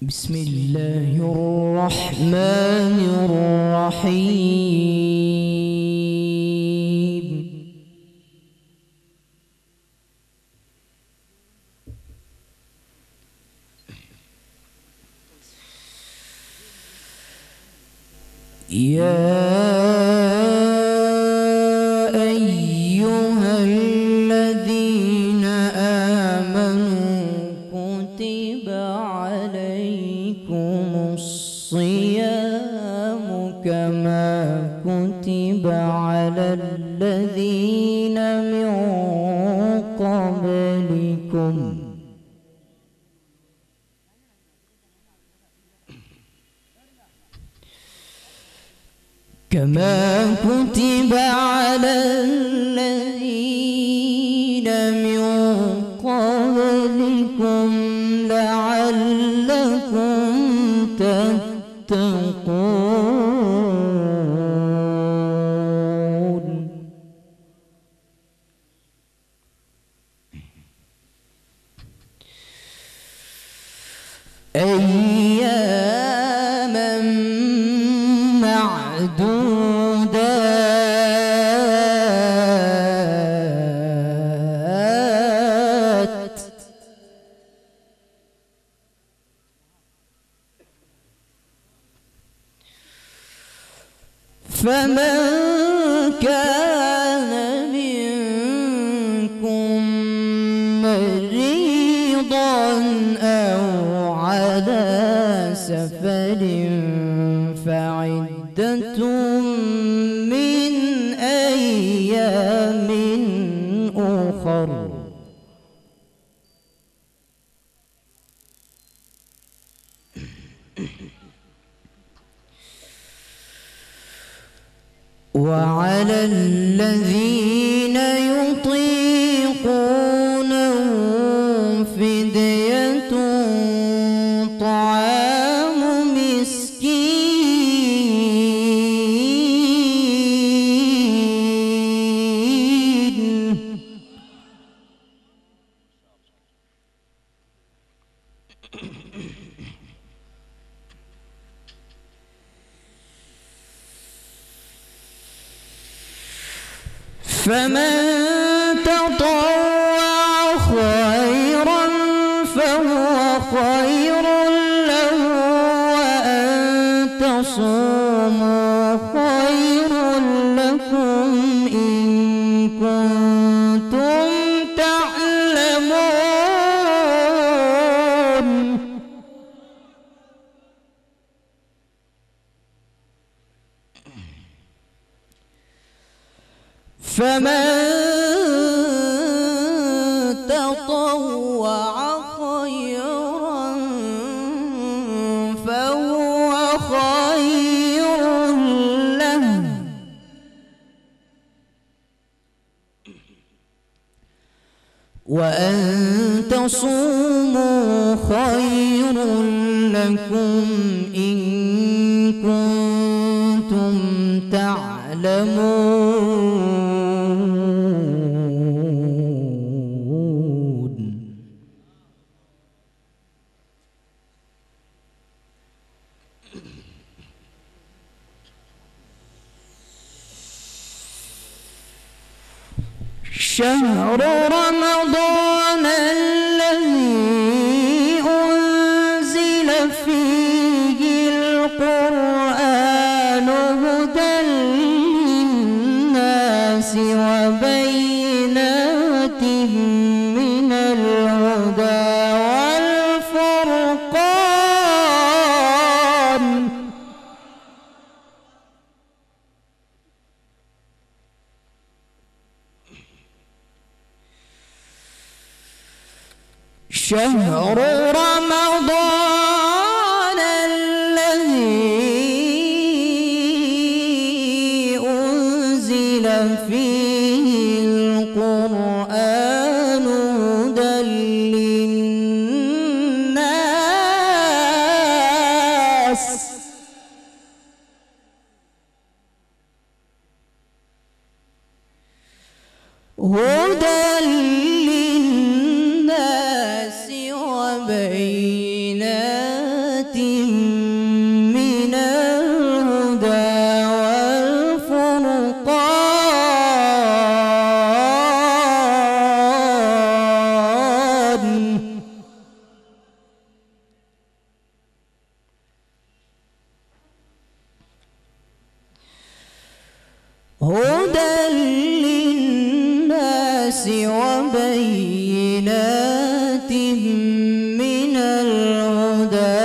بسم الله الرحمن الرحيم. يا أيها الذين آمنوا كتب عليكم الصيام كما كتب على الذين من قبلكم لعلكم تتقون. أياما معدودات فمن كان منكم مريضا أو على سفر فعدة من أيام أخر. وعلى الذين يطيقونه فدية طعام مسكين فمن تطوع خيرا فهو خير له وأن تصوموا خير لكم إن كنتم تعلمون. فمن تطوع خيرا فهو خير له وأن تصوموا خير لكم إن كنتم تعلمون. شهر رمضان الذي أنزل فيه القرآن هدى للناس وبينات من الهدى والفرقان. شهر رمضان الذي أنزل فيه القرآن هدى للناس هدى للناس وبينات من الهدى والفرقان هدى للناس وبينات من الهدى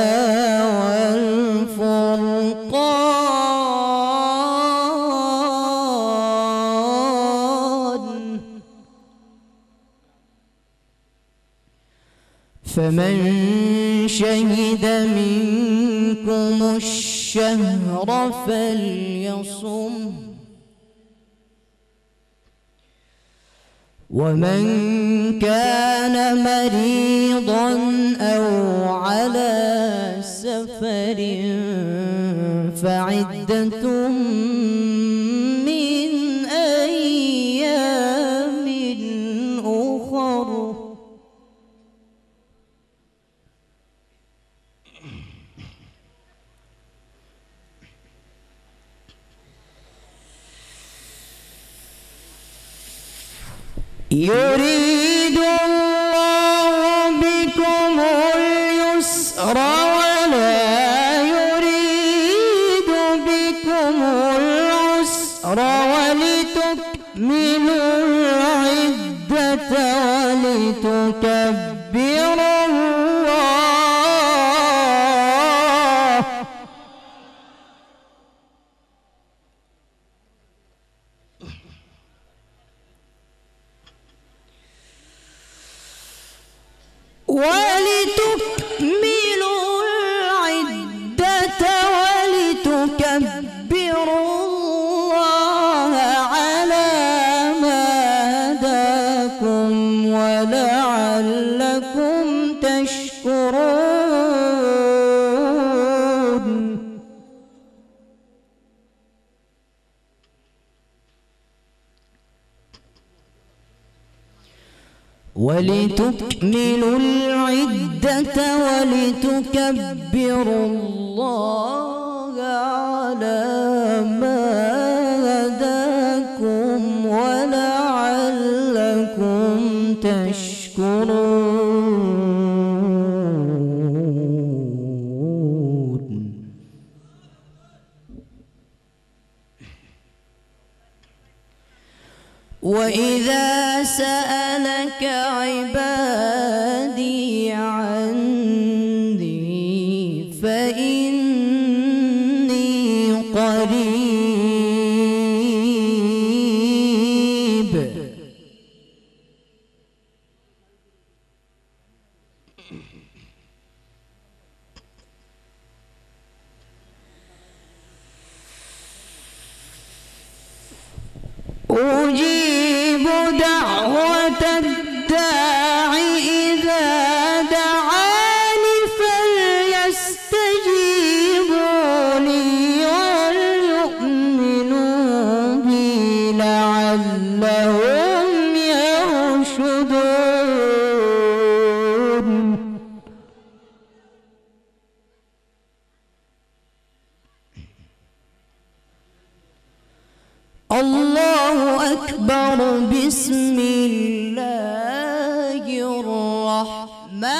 والفرقان فمن شهد منكم الشهر فليصم ومن كان مريضا أو على سفر فعدة من أيام أخر يريد الله بكم اليسر ولا يريد بكم العسر ولتكملوا العدة ولتكبروا الله ولتكملوا العدة ولتكبروا الله على ما هداكم ولعلكم تشكرون ولتكملوا العدة ولتكبروا الله على ما هداكم ولعلكم تشكرون وإذا سألك عبادي عني فإني قريب أجيب دعوة الداع إذا دعاني فليستجيبوا لي وليؤمنوا بي لعلهم يرشدون الله أكبر بسم الله الرحمن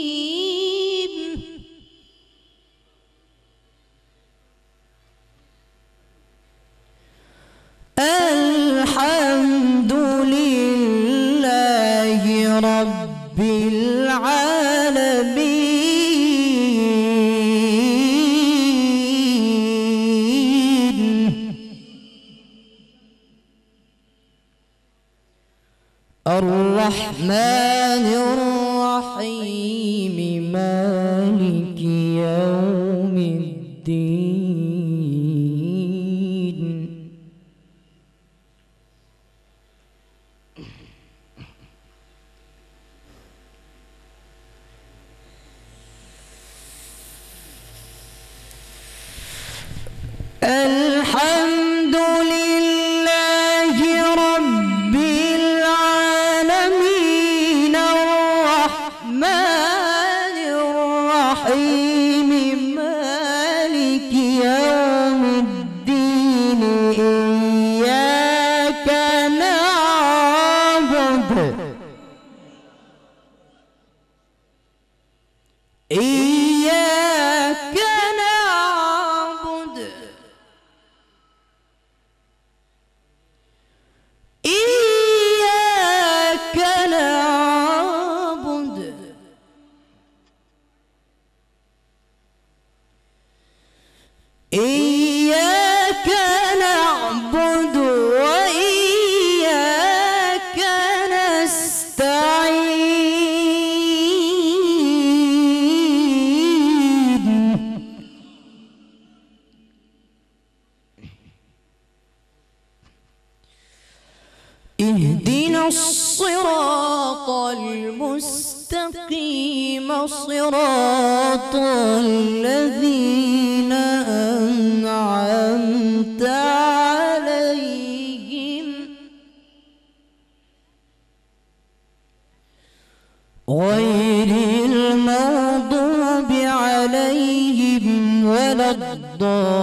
الرحيم الحمد لله رب العالمين الرحمن الرحيم مالك يوم الدين الحمد لله رب العالمين اهدنا الصراط المستقيم صراط الذين أنعمت عليهم غير المغضوب عليهم ولا الضالين.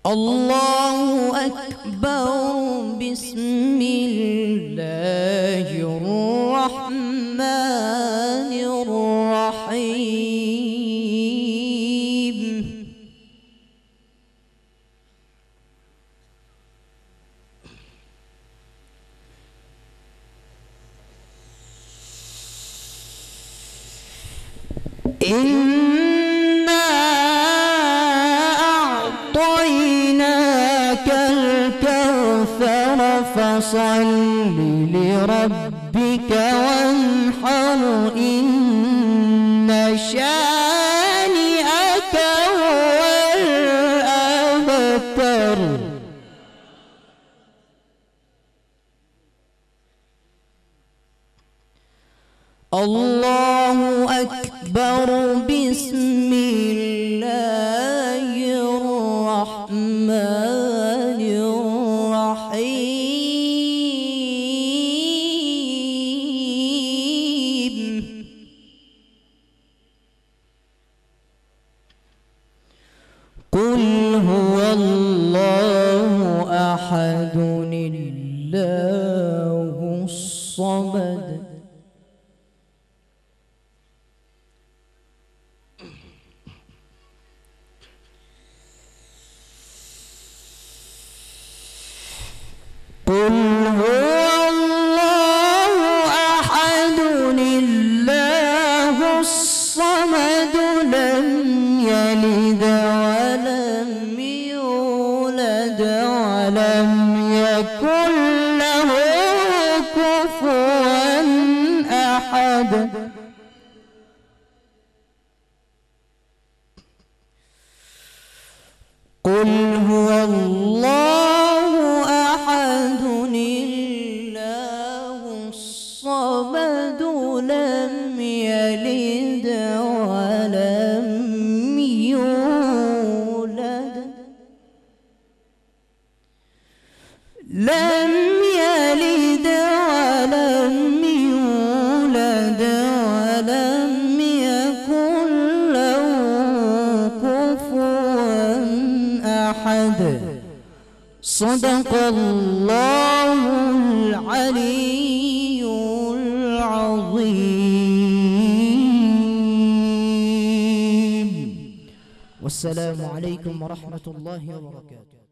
الله أكبر. بسم الله الرحمن الرحيم. إنا أعطيناك الكوثر فصل لربك وانحر إن شانئك هو الأبتر. الله أكبر. بسم الله الرحمن الرحيم. قل هو الله أحد الله الصمد قل هو الله أحد الله الصمد لم يلد ولم يولد ولم يكن له كفوا أحد. قل هو الله أحد الله الصمد لم يلد ولم يولد ولم يولد ولم يكن له كفوا أحد. صدق الله العلي العظيم. والسلام عليكم ورحمة الله وبركاته.